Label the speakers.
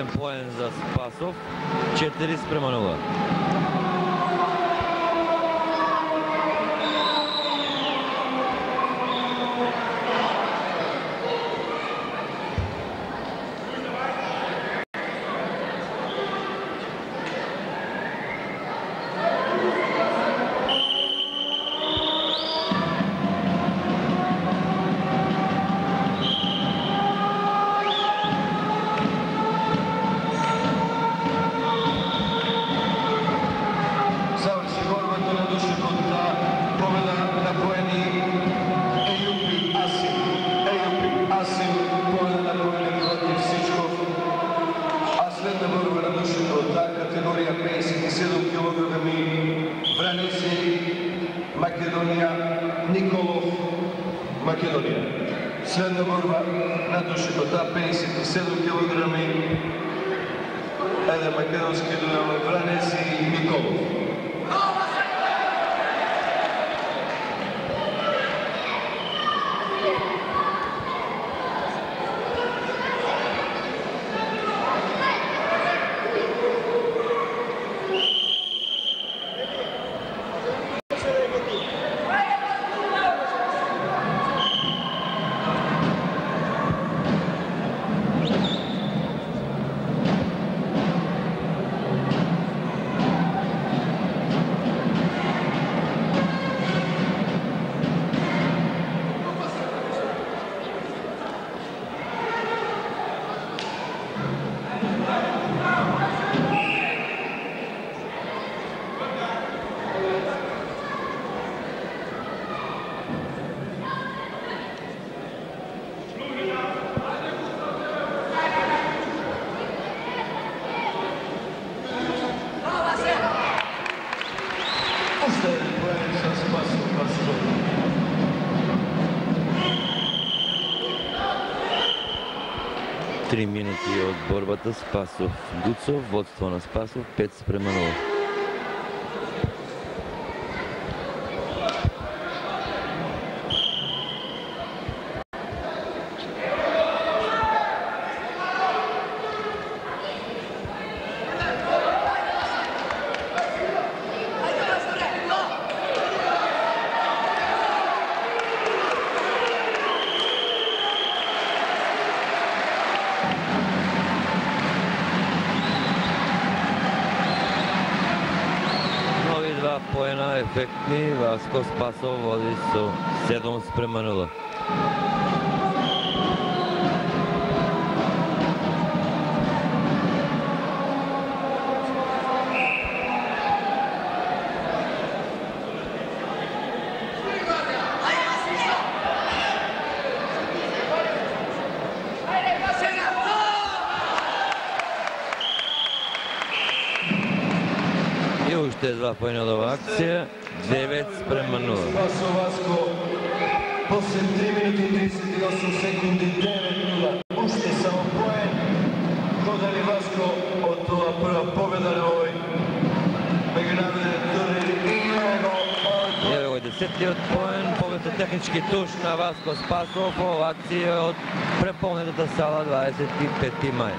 Speaker 1: Еден поен за Спасов, 4:0.
Speaker 2: Македонија, Николов, Македонија. Следна борба на душето, 57 килограми, еден македонски дуел Вранец и Николов.
Speaker 1: Три минути от борбата Спасов-Гуцов, водство на Спасов 5:0. Поена ефектни, Васко Спасов води со 7:0. Уште два поена од оваа акција, 9:0.
Speaker 2: Спасо Васко, после 3 минути и 38 секунди, 9:0. Уште само поен. Годали Васко од ова прва победа на овој меѓународен турнир и
Speaker 1: Ево го 10-тиот поен, повеќе технички туш на Васко Спасов, ова акција од преполнетата сала 25 мај.